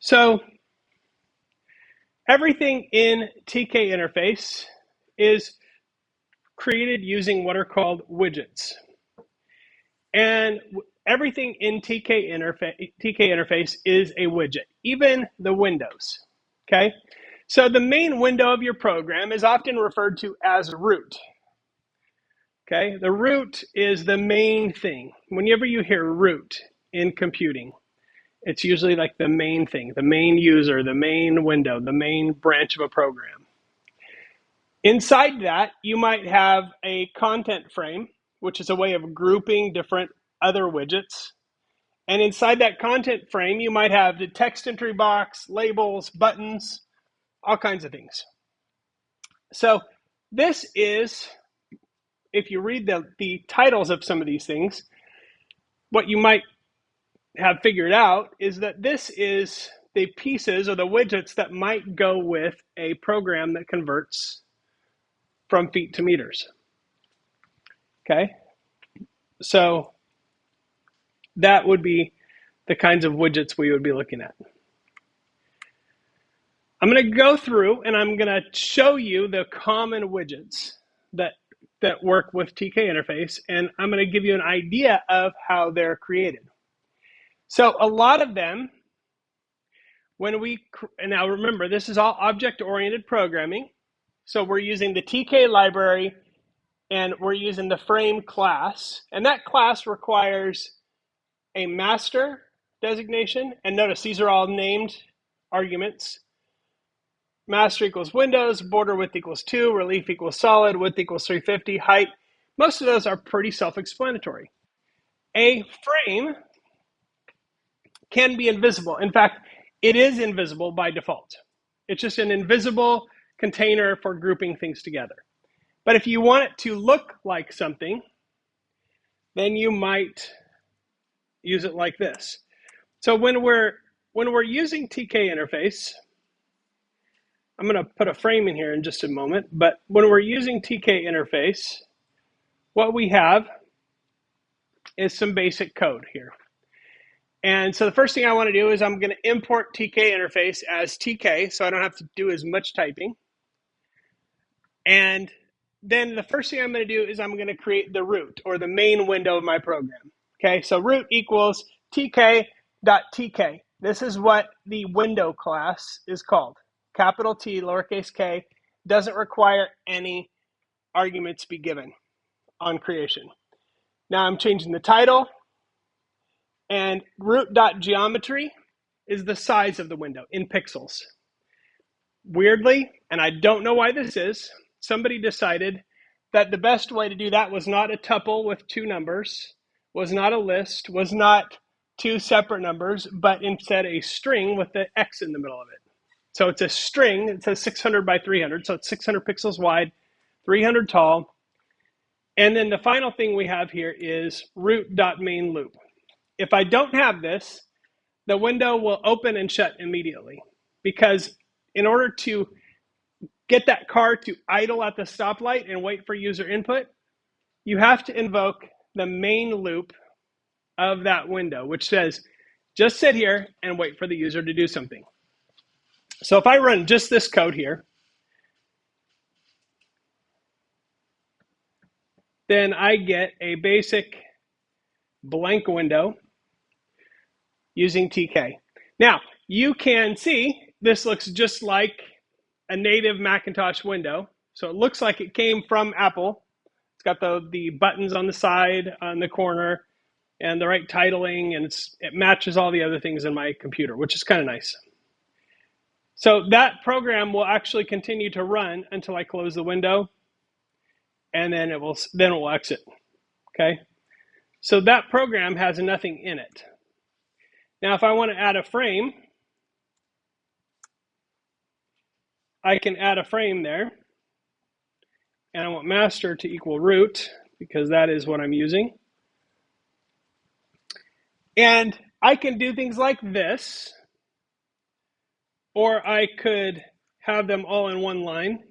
So everything in TK interface is created using what are called widgets. And everything in TK interface is a widget, even the windows. Okay? So the main window of your program is often referred to as root. Okay? The root is the main thing. Whenever you hear root in computing, it's usually like the main thing, the main user, the main window, the main branch of a program. Inside that, you might have a content frame, which is a way of grouping different other widgets. And inside that content frame, you might have the text entry box, labels, buttons, all kinds of things. So this is, if you read the titles of some of these things, what you might have figured out is that this is the pieces or the widgets that might go with a program that converts from feet to meters. Okay, so that would be the kinds of widgets we would be looking at. I'm going to go through and I'm going to show you the common widgets that work with TK interface, and I'm going to give you an idea of how they're created. So a lot of them, and now remember, this is all object-oriented programming. So we're using the TK library and we're using the frame class, and that class requires a master designation, and notice these are all named arguments. Master equals windows, border width equals 2, relief equals solid, width equals 350, height. Most of those are pretty self-explanatory. A frame can be invisible. In fact, it is invisible by default. It's just an invisible container for grouping things together. But if you want it to look like something, then you might use it like this. So when we're using TK interface, I'm going to put a frame in here in just a moment, but when we're using TK interface, what we have is some basic code here. And so the first thing I want to do is I'm going to import TK interface as TK so I don't have to do as much typing. And then the first thing I'm going to do is I'm going to create the root, or the main window of my program. Okay, so root equals tk.tk. This is what the window class is called. Capital T, lowercase k, doesn't require any arguments be given on creation. Now I'm changing the title, and root.geometry is the size of the window in pixels. Weirdly, and I don't know why this is, somebody decided that the best way to do that was not a tuple with two numbers, was not a list, was not two separate numbers, but instead a string with the X in the middle of it. So it's a string, it says 600 by 300, so it's 600 pixels wide, 300 tall. And then the final thing we have here is root.mainLoop. If I don't have this, the window will open and shut immediately, because in order to get that car to idle at the stoplight and wait for user input, you have to invoke the main loop of that window, which says, just sit here and wait for the user to do something. So if I run just this code here, then I get a basic blank window using TK. Now, you can see this looks just like a native Macintosh window. So it looks like it came from Apple. It's got the buttons on the side, on the corner, and the right titling, and it matches all the other things in my computer, which is kind of nice. So that program will actually continue to run until I close the window, and then it will exit. Okay? So that program has nothing in it. Now, if I want to add a frame, I can add a frame there. And I want master to equal root, because that is what I'm using. And I can do things like this, or I could have them all in one line.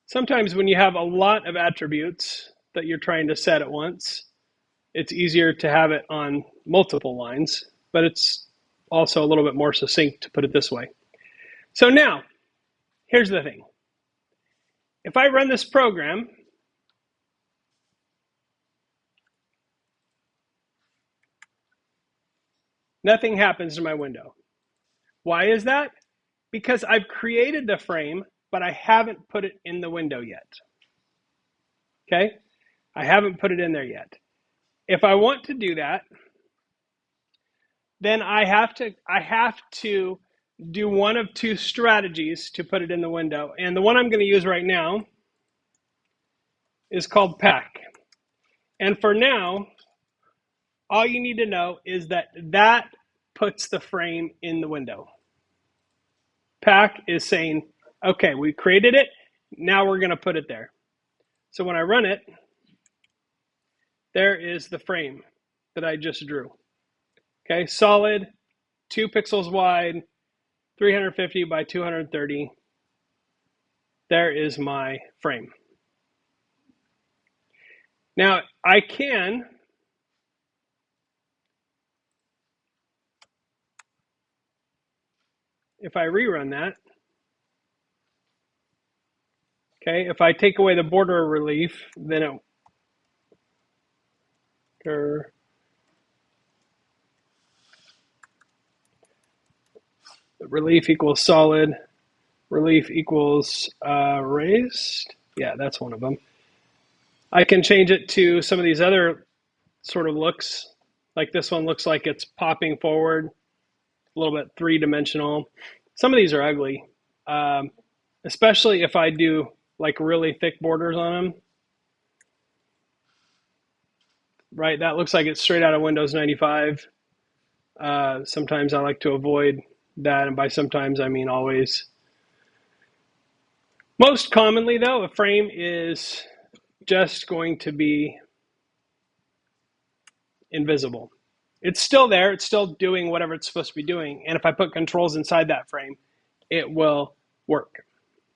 Sometimes when you have a lot of attributes that you're trying to set at once, it's easier to have it on multiple lines, but it's also a little bit more succinct to put it this way. So now, here's the thing. If I run this program, nothing happens to my window. Why is that? Because I've created the frame, but I haven't put it in the window yet. Okay? I haven't put it in there yet. If I want to do that, then I have to do one of two strategies to put it in the window. And the one I'm going to use right now is called pack. And for now, all you need to know is that that puts the frame in the window. Pack is saying, okay, we created it, now we're going to put it there. So when I run it, there is the frame that I just drew. Okay, solid, 2 pixels wide, 350 by 230. There is my frame. Now I can if I rerun that, okay, if I take away the border relief, then the relief equals solid, relief equals raised. Yeah, that's one of them. I can change it to some of these other sort of looks. Like this one looks like it's popping forward, a little bit three-dimensional. Some of these are ugly, especially if I do like really thick borders on them. Right, that looks like it's straight out of Windows 95. Sometimes I like to avoid that, and by sometimes I mean always. Most commonly though, a frame is just going to be invisible. It's still there, it's still doing whatever it's supposed to be doing, and if I put controls inside that frame, it will work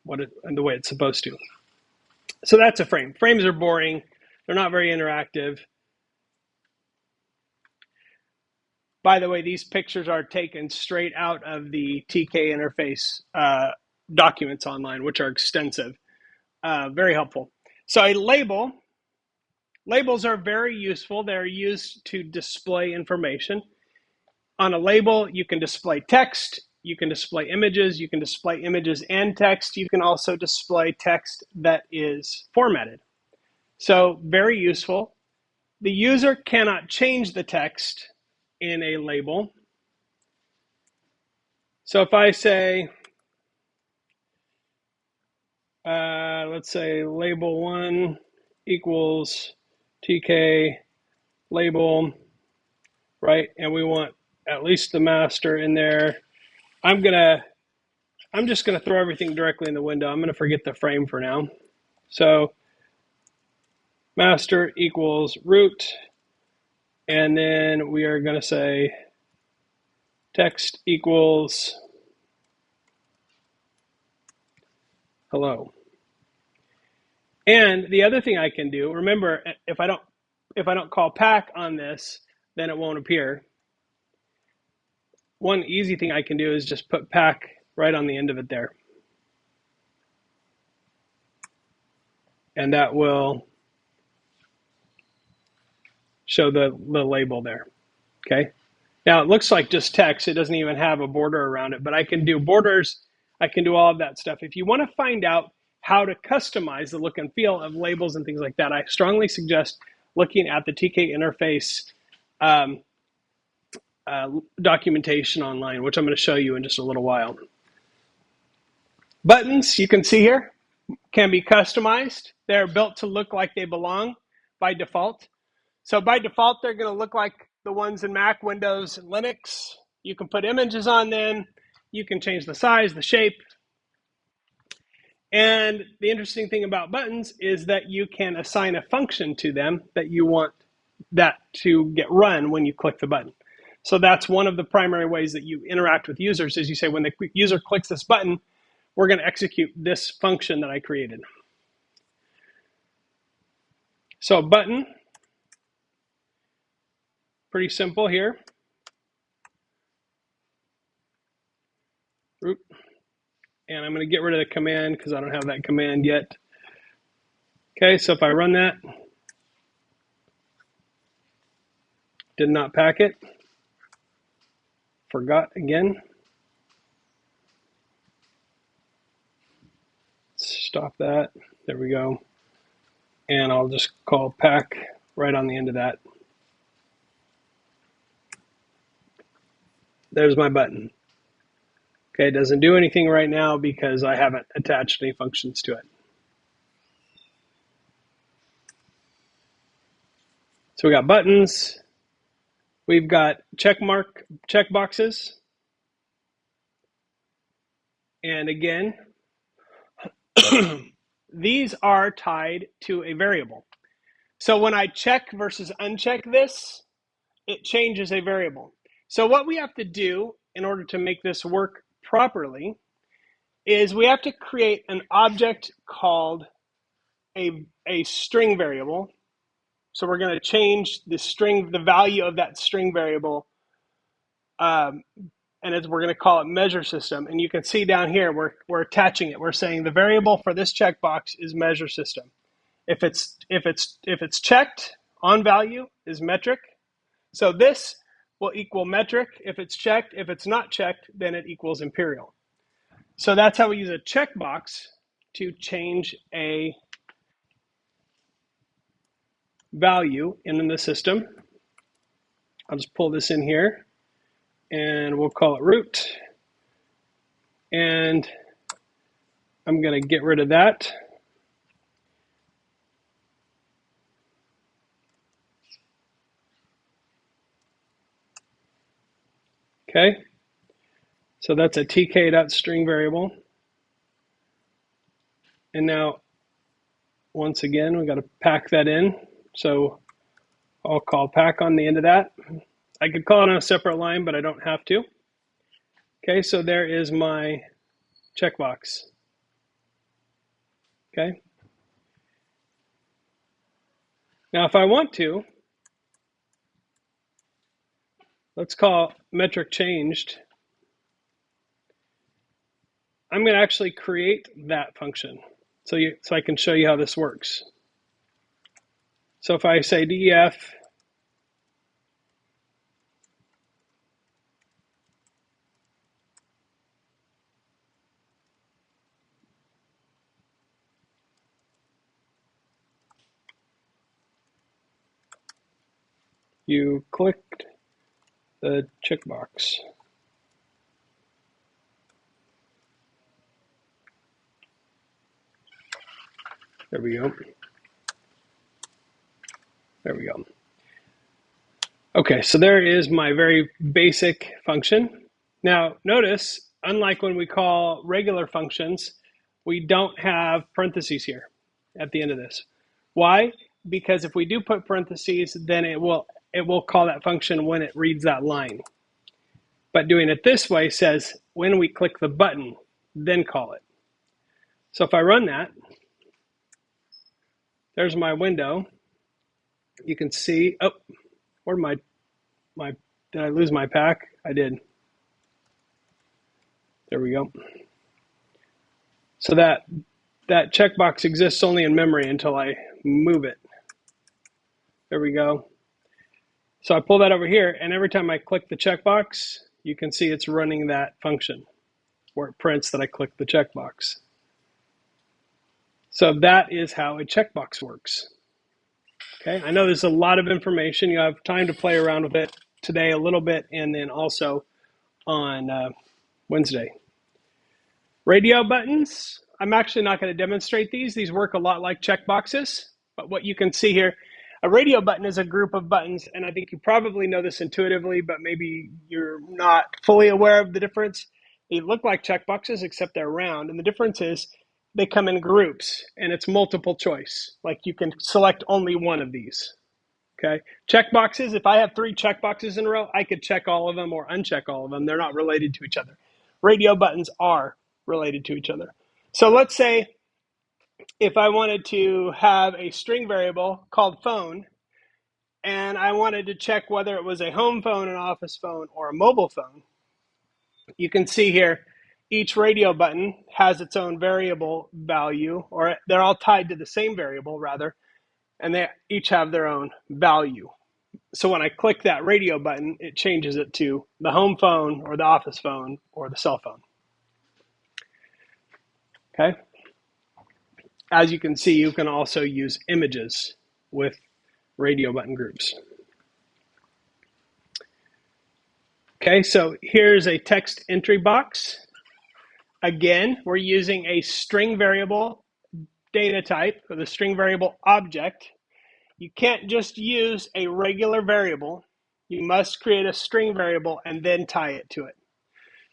the way it's supposed to. So that's a frame. Frames are boring, they're not very interactive. By the way, these pictures are taken straight out of the TK interface documents online, which are extensive, very helpful. So a label, labels are very useful. They're used to display information. On a label, you can display text, you can display images, you can display images and text. You can also display text that is formatted. So very useful. The user cannot change the text in a label. So if I say, let's say label 1 equals TK label, right? And we want at least the master in there. I'm just gonna throw everything directly in the window. I'm gonna forget the frame for now. So master equals root, and then we are gonna say text equals hello. And the other thing I can do, remember, if I don't call pack on this, then it won't appear. One easy thing I can do is just put pack right on the end of it there. And that will show the label there, okay? Now it looks like just text, it doesn't even have a border around it, but I can do borders, I can do all of that stuff. If you wanna find out how to customize the look and feel of labels and things like that, I strongly suggest looking at the TK interface documentation online, which I'm going to show you in just a little while. Buttons, you can see here, can be customized. They're built to look like they belong by default. So by default, they're going to look like the ones in Mac, Windows, and Linux. You can put images on them. You can change the size, the shape. And the interesting thing about buttons is that you can assign a function to them that you want that to get run when you click the button. So that's one of the primary ways that you interact with users is you say, when the user clicks this button, we're going to execute this function that I created. So a button pretty simple here. Root. And I'm going to get rid of the command because I don't have that command yet. Okay, so if I run that, did not pack it, forgot again. Stop that. There we go. And I'll just call pack right on the end of that. There's my button. Okay, it doesn't do anything right now because I haven't attached any functions to it. So we got buttons. We've got check boxes. And again, these are tied to a variable. So when I check versus uncheck this, it changes a variable. So what we have to do in order to make this work properly is we have to create an object called a string variable. So we're going to change the value of that string variable, and we're going to call it measure system. And you can see down here we're attaching it. We're saying the variable for this checkbox is measure system. If it's checked on value is metric. So this will equal metric if it's checked. If it's not checked, then it equals imperial. So that's how we use a checkbox to change a value in the system. I'll just pull this in here and we'll call it root. And I'm going to get rid of that. Okay. So that's a tk.string variable. And now, once again, we've got to pack that in. So I'll call pack on the end of that. I could call it on a separate line, but I don't have to. Okay, so there is my checkbox. Okay. Now, if I want to, let's call metric changed. I'm going to actually create that function so I can show you how this works. So if I say def you clicked the checkbox. There we go. There we go. Okay, so there is my very basic function. Now, notice, unlike when we call regular functions, we don't have parentheses here at the end of this. Why? Because if we do put parentheses, then it will call that function when it reads that line. But doing it this way says when we click the button, then call it. So if I run that, there's my window. You can see, oh, where did I lose my pack? I did. There we go. So that checkbox exists only in memory until I move it. There we go. So I pull that over here, and every time I click the checkbox, you can see it's running that function where it prints that I clicked the checkbox. So that is how a checkbox works. Okay, I know there's a lot of information. You have time to play around with it today a little bit, and then also on Wednesday. Radio buttons, I'm actually not going to demonstrate these. These work a lot like checkboxes, but what you can see here, a radio button is a group of buttons, and I think you probably know this intuitively, but maybe you're not fully aware of the difference. They look like checkboxes, except they're round, and the difference is they come in groups, and it's multiple choice. Like you can select only one of these. Okay, checkboxes, if I have 3 checkboxes in a row, I could check all of them or uncheck all of them. They're not related to each other. Radio buttons are related to each other. So let's say if I wanted to have a string variable called phone, and I wanted to check whether it was a home phone, an office phone, or a mobile phone. You can see here, each radio button has its own variable value, or they're all tied to the same variable rather, and they each have their own value. So when I click that radio button, it changes it to the home phone or the office phone or the cell phone. Okay. As you can see, you can also use images with radio button groups. Okay, so here's a text entry box. Again, we're using a string variable data type, or the string variable object. You can't just use a regular variable. You must create a string variable and then tie it to it.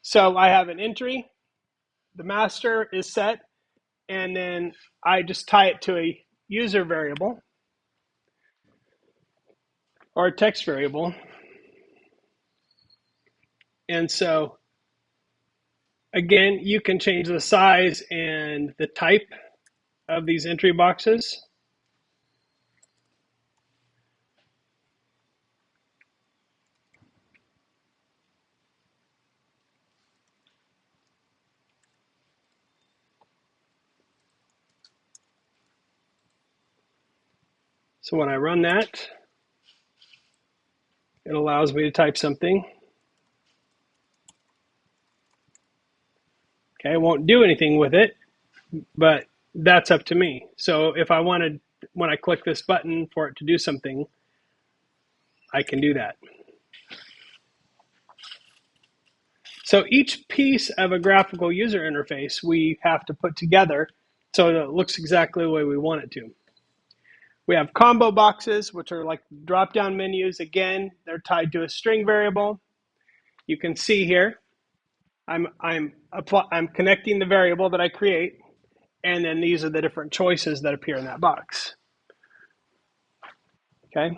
So I have an entry, the master is set, and then I just tie it to a user variable or a text variable. And so again, you can change the size and the type of these entry boxes. So when I run that, it allows me to type something. Okay, I won't do anything with it, but that's up to me. So if I wanted, when I click this button for it to do something, I can do that. So each piece of a graphical user interface we have to put together so that it looks exactly the way we want it to. We have combo boxes, which are like drop-down menus. Again, they're tied to a string variable. You can see here, I'm connecting the variable that I create, and then these are the different choices that appear in that box. Okay.